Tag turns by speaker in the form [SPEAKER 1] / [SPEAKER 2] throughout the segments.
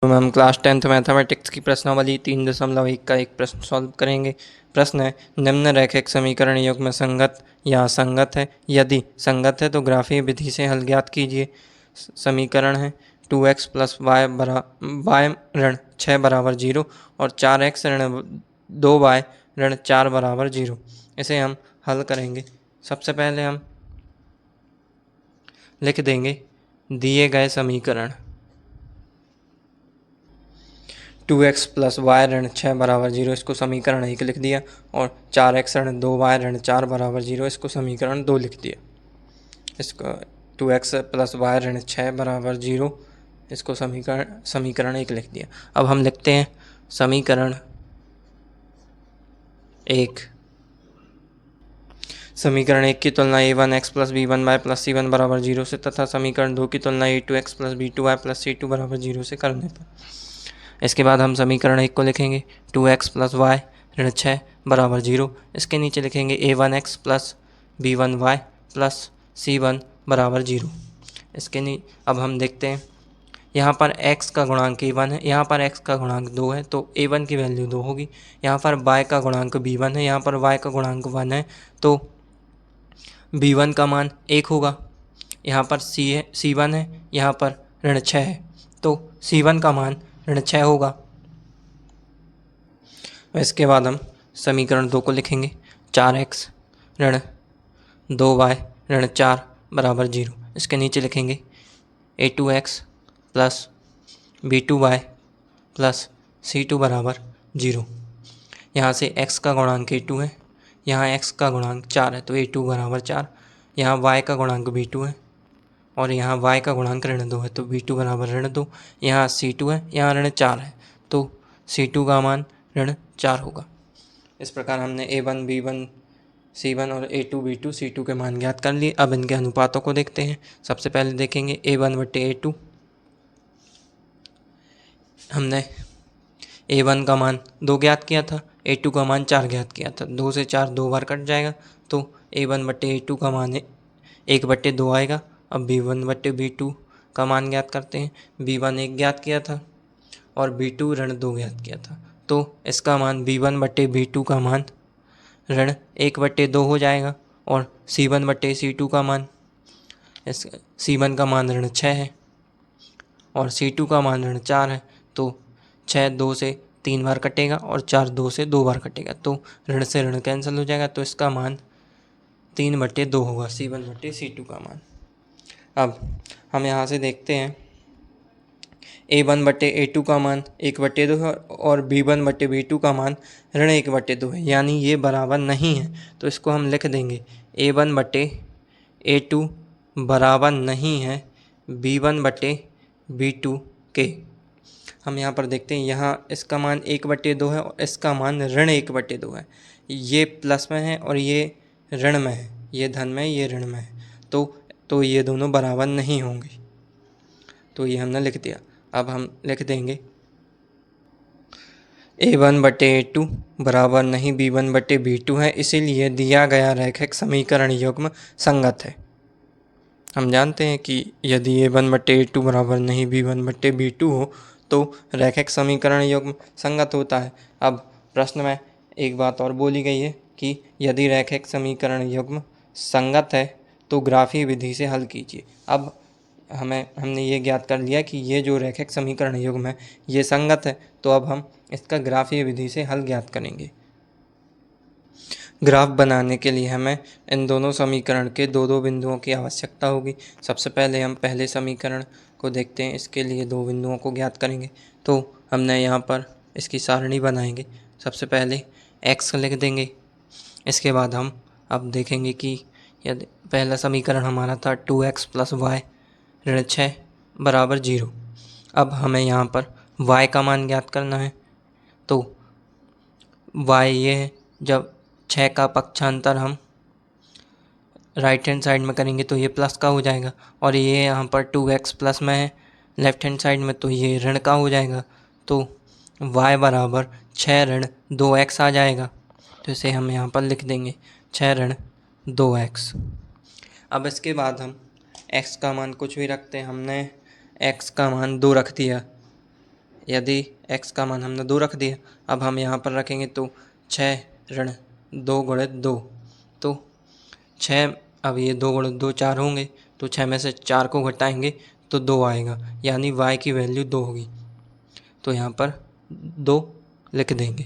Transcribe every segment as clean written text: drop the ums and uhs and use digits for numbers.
[SPEAKER 1] तो हम class 10th mathematics की प्रश्नावली 3.1 का एक प्रश्न सॉल्व करेंगे। प्रश्न है, निम्न रैखिक समीकरण युग्म संगत या असंगत है। यदि संगत है तो ग्राफीय विधि से हल ज्ञात कीजिए। समीकरण है 2x प्लस वाई ऋण 6 बराबर 0 और 4x ऋण 2y ऋण 4 बराबर 0। इसे हम हल करेंगे। सबसे पहले हम लिख देंगे दिए गए समीकरण 2x प्लस वाई ऋण 6 बराबर 0 इसको समीकरण 1 लिख दिया और 4x ऋण 2y ऋण 4 बराबर 0 इसको समीकरण 2 लिख दिया। इसको 2x प्लस वाई ऋण 6 बराबर 0 इसको समीकरण 1 लिख दिया। अब हम लिखते हैं समीकरण 1। समीकरण 1 की तुलना a1x plus b1y plus c1 बराबर 0 से तथा समीकरण 2 की तुलना a2x plus b2y plus c2 बराबर 0 से करने पर। इसके बाद हम समीकरण 1 को लिखेंगे 2x प्लस वाई ऋण 6 बराबर 0। इसके नीचे लिखेंगे a1x plus b1y plus c1 बराबर 0। अब हम देखते हैं यहाँ पर x का गुणांक a1 है, यहाँ पर x का गुणांक 2 है तो a1 की वैल्यू 2 होगी। यहाँ पर y का गुणांक b1 है, यहाँ पर y का गुणांक 1 है तो b1 का मान 1 होगा। यहाँ पर c1 है, यहाँ पर ऋण 6 है तो c1 का मान ऋण 6 होगा। इसके बाद हम समीकरण 2 को लिखेंगे 4x ऋण 2y ऋण 4 बराबर 0। इसके नीचे लिखेंगे a2x plus b2y plus c2 बराबर 0। यहाँ से x का गुणांक a2 है, यहाँ x का गुणांक 4 है तो a2 बराबर 4। यहाँ y का गुणांक b2 है और यहाँ y का गुणांक ऋण 2 है तो b2 बराबर ऋण 2। यहाँ c2 है, यहाँ ऋण 4 है तो c2 का मान ऋण 4 होगा। इस प्रकार हमने a1 b1 c1 और a2 b2 c2 के मान ज्ञात कर लिए। अब इनके अनुपातों को देखते हैं। सबसे पहले देखेंगे a1 बटे a2। हमने a1 का मान 2 ज्ञात किया था, a2 का मान 4 ज्ञात किया था। 2 से 4 2 बार कट जाएगा तो a1 बटे a2 का मान 1 बटे 2 आएगा। अब b1 बटे b2 का मान ज्ञात करते हैं। b1 1 ज्ञात किया था और b2 ऋण 2 ज्ञात किया था तो इसका मान b1 बटे b2 का मान ऋण 1 बटे 2 हो जाएगा और c1 बटे c2 का मान c1 का मान ऋण 6 है और c2 का मान ऋण 4 है तो 6 2 से 3 बार कटेगा और 4 2 से 2 बार कटेगा तो ऋण से ऋण कैंसिल हो जाएगा तो इसका मान 3 बटे 2 होगा c1 बटे c2 का मान। अब हम यहाँ से देखते हैं a1 बटे a2 का मान 1 बटे 2 है और b1 बटे b2 का मान ऋण 1 बटे 2 है, यानी ये बराबर नहीं है तो इसको हम लिख देंगे a1 बटे a2 बराबर नहीं है b1 बटे b2 के। हम यहाँ पर देखते हैं यहाँ इसका मान 1 बटे 2 है और इसका मान ऋण 1 बटे 2 है। ये प्लस में है और ये ऋण में है, ये धन में ये ऋण में है तो ये दोनों बराबर नहीं होंगे तो ये हमने लिख दिया। अब हम लिख देंगे a1 बटे a2 बराबर नहीं b1 बटे b2 है, इसीलिए दिया गया रैखिक समीकरण युग्म संगत है। हम जानते हैं कि यदि a1 बटे a2 बराबर नहीं b1 बटे b2 हो तो रैखिक समीकरण युग्म संगत होता है। अब प्रश्न में एक बात और बोली गई है कि यदि रैखिक समीकरण युग्म संगत है तो ग्राफीय विधि से हल कीजिए। अब हमने ये ज्ञात कर लिया कि ये जो रैखिक समीकरण युग्म है ये संगत है तो अब हम इसका ग्राफीय विधि से हल ज्ञात करेंगे। ग्राफ बनाने के लिए हमें इन दोनों समीकरण के दो दो बिंदुओं की आवश्यकता होगी। सबसे पहले हम पहले समीकरण को देखते हैं, इसके लिए दो बिंदुओं को ज्ञात करेंगे तो हमने यहाँ पर इसकी सारणी बनाएंगे। सबसे पहले x लिख देंगे। इसके बाद हम अब देखेंगे कि यदि पहला समीकरण हमारा था 2x प्लस वाई ऋण 6 बराबर 0। अब हमें यहाँ पर y का मान ज्ञात करना है तो y ये है, जब 6 का पक्षांतर हम राइट हैंड साइड में करेंगे तो ये प्लस का हो जाएगा और ये यहाँ पर 2x प्लस में है लेफ्ट हैंड साइड में तो ये ऋण का हो जाएगा तो y बराबर 6 ऋण 2x आ जाएगा तो इसे हम यहाँ पर लिख देंगे 6 ऋण 2x। अब इसके बाद हम x का मान कुछ भी रखते हैं। हमने x का मान 2 रख दिया यदि x का मान हमने 2 रख दिया, अब हम यहाँ पर रखेंगे तो 6 ऋण 2 गुणित 2, तो 6, अब ये 2 गुणित 2 4 होंगे, तो 6 में से 4 को घटाएंगे तो 2 आएगा, यानी y की वैल्यू 2 होगी। तो यहाँ पर 2 लिख देंगे।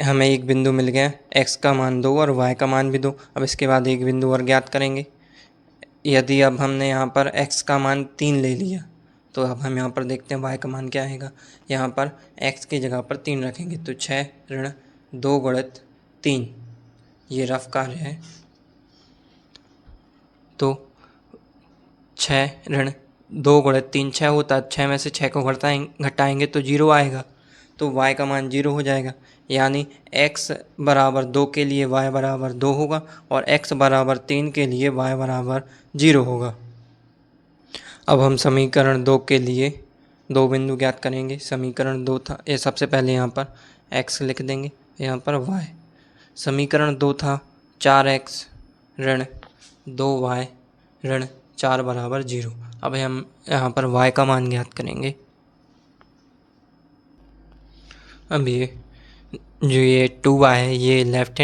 [SPEAKER 1] हमें एक बिंदु मिल गया, x का मान 2 और y का मान भी 2। अब इसके बाद एक बिंदु और ज्ञात करेंगे। यदि अब हमने यहाँ पर x का मान 3 ले लिया, तो अब हम यहाँ पर देखते हैं y का मान क्या आएगा। यहाँ पर x की जगह पर 3 रखेंगे, तो 6 ऋण 2 गुणित 3, ये रफ कार्य है। तो 6 ऋण 2 गुणित 3 6 होता है, 6 में से 6 को घटाएंगे तो 0 आएगा, तो y का मान 0 हो जाएगा, यानी x बराबर 2 के लिए y बराबर 2 होगा और x बराबर 3 के लिए y बराबर 0 होगा। अब हम समीकरण 2 के लिए 2 बिंदु ज्ञात करेंगे। समीकरण 2 था, ये सबसे पहले यहाँ पर x लिख देंगे, यहाँ पर y। समीकरण 2 था 4x ऋण 2y ऋण 4 बराबर 0। अब हम यहाँ पर y का मान ज्ञात करेंगे। अब ये जो ये 2y है, ये लेफ़्ट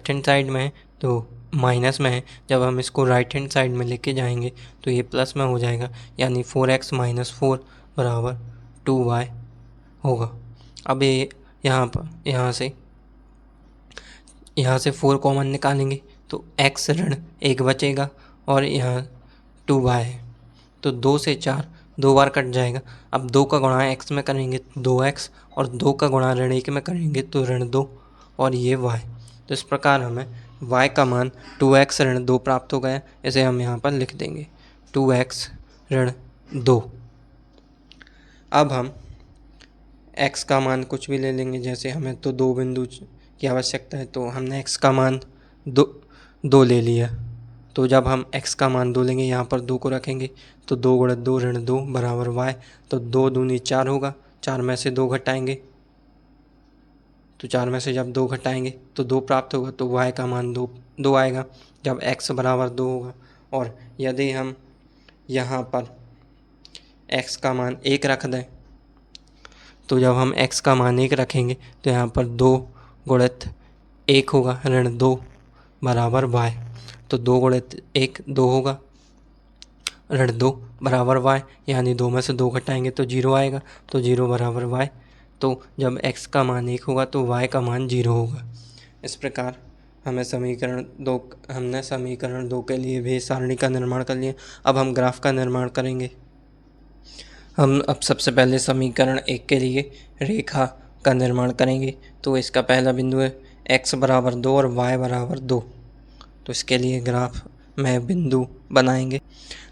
[SPEAKER 1] हैंड साइड में है तो माइनस में है। जब हम इसको राइट हैंड साइड में लेके जाएंगे तो ये प्लस में हो जाएगा, यानी 4x माइनस 4 बराबर 2y होगा। अब ये यहाँ से 4 कॉमन निकालेंगे तो x ऋण 1 बचेगा और यहाँ 2y है, तो 2 से 4 2 बार कट जाएगा। अब 2 का गुणा x में करेंगे तो 2x और 2 का गुणा ऋण 1 में करेंगे तो ऋण 2 और ये y। तो इस प्रकार हमें y का मान 2x ऋण 2 प्राप्त हो गया। इसे हम यहाँ पर लिख देंगे 2x ऋण 2। अब हम x का मान कुछ भी ले लेंगे, जैसे हमें तो 2 बिंदु की आवश्यकता है, तो हमने x का मान 2 ले लिया। तो जब हम x का मान 2 लेंगे, यहाँ पर 2 को रखेंगे तो 2 गुणित 2 ऋण 2 बराबर y, तो 2 दूनी 4 होगा, 4 में से 2 घटाएंगे तो 4 में से जब 2 घटाएंगे तो 2 प्राप्त होगा, तो y का मान 2 आएगा जब x बराबर 2 होगा। और यदि हम यहाँ पर x का मान 1 रख दें, तो जब हम x का मान 1 रखेंगे तो यहाँ पर 2 गुणित 1 होगा ऋण 2 बराबर y, तो 2 गुणित 1 2 होगा ऋण 2 बराबर y, यानी 2 में से 2 घटाएंगे तो 0 आएगा, तो 0 बराबर y। तो जब x का मान 1 होगा तो y का मान 0 होगा। इस प्रकार हमने समीकरण 2 के लिए भी सारणी का निर्माण कर लिया। अब हम ग्राफ का निर्माण करेंगे। हम अब सबसे पहले समीकरण 1 के लिए रेखा का निर्माण करेंगे। तो इसका पहला बिंदु है x बराबर 2 और y बराबर 2। तो इसके लिए ग्राफ में बिंदु बनाएंगे।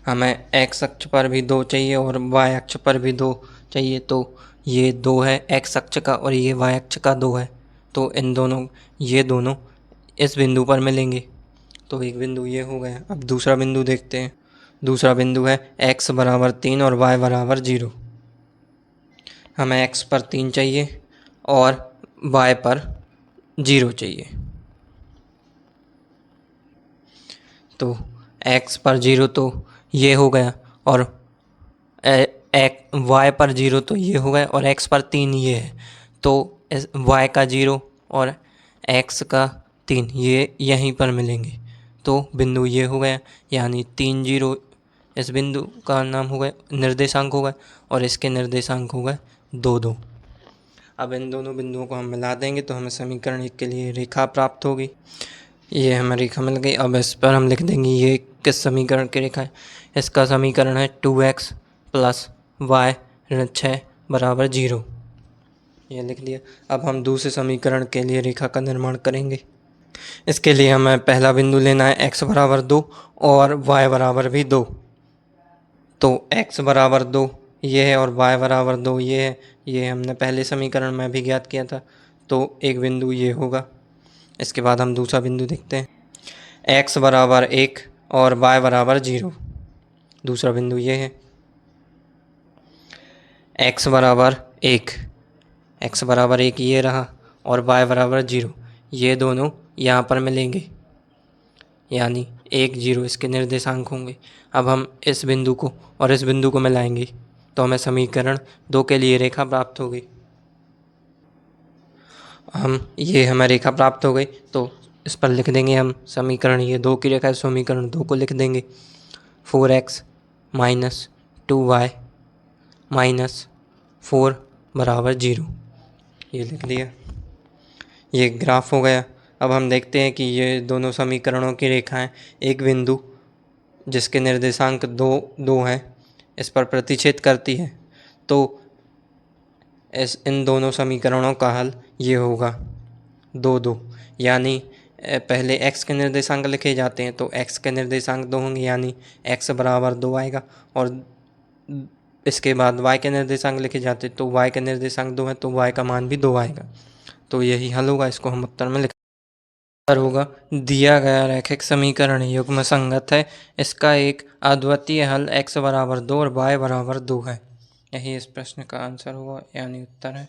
[SPEAKER 1] हमें x अक्ष पर भी 2 चाहिए और y अक्ष पर भी 2 चाहिए, तो ये 2 है x अक्ष का और ये y अक्ष का 2 है, तो ये दोनों इस बिंदु पर मिलेंगे। तो एक बिंदु ये हो गया। अब दूसरा बिंदु देखते हैं। दूसरा बिंदु है x बराबर 3 और y बराबर 0। हमें x पर 3 चाहिए और y पर 0 चाहिए। तो x पर 0 तो ये हो गया और y पर 0 तो ये हो गया और x पर 3 ये है, तो y का 0 और x का 3 ये यहीं पर मिलेंगे। तो बिंदु ये हो गया, यानी 3 0 इस बिंदु का नाम हो गया, निर्देशांक होगा, और इसके निर्देशांक होगा 2 2। अब इन दोनों बिंदुओं को हम मिला देंगे तो हमें समीकरण 1 के लिए रेखा प्राप्त होगी। ये हमें रेखा मिल गई। अब इस पर हम लिख देंगे ये किस समीकरण की रेखा है। इसका समीकरण है 2x प्लस y ऋण 6 बराबर 0। ये लिख लिया। अब हम दूसरे समीकरण के लिए रेखा का निर्माण करेंगे। इसके लिए हमें पहला बिंदु लेना है x बराबर 2 और y बराबर भी 2। तो x बराबर 2 ये है और y बराबर 2 ये है। ये हमने पहले समीकरण में भी ज्ञात किया था, तो एक बिंदु ये होगा। इसके बाद हम दूसरा बिंदु देखते हैं। x बराबर 1 और y बराबर 0। दूसरा बिंदु ये है। x बराबर 1 ये रहा और y बराबर 0, ये दोनों यहाँ पर मिलेंगे, यानी 1 0 इसके निर्देशांक होंगे। अब हम इस बिंदु को और इस बिंदु को मिलाएंगे तो हमें समीकरण 2 के लिए रेखा प्राप्त हो गई। ये हमें रेखा प्राप्त हो गई, तो इस पर लिख देंगे हम समीकरण, ये 2 की रेखा है, समीकरण 2 को लिख देंगे। 4x माइनस 2y माइनस 4 बराबर 0, ये लिख दिया। ये ग्राफ हो गया। अब हम देखते हैं कि ये दोनों समीकरणों की रेखाएं एक बिंदु जिसके निर्देशांक 2 हैं इस पर प्रतिच्छेद करती है, तो इन दोनों समीकरणों का हल ये होगा 2 यानी पहले x के निर्देशांक लिखे जाते हैं, तो x के निर्देशांक 2 होंगे यानी x बराबर 2 आएगा, और इसके बाद y के निर्देशांक लिखे जाते हैं तो y के निर्देशांक 2 हैं तो y का मान भी 2 आएगा। तो यही हल होगा, इसको हम उत्तर में लिख होगा। दिया गया रैखिक समीकरण युग्म संगत है, इसका एक अद्वितीय हल x बराबर 2 और y बराबर 2 है। यही इस प्रश्न का आंसर होगा यानी उत्तर है।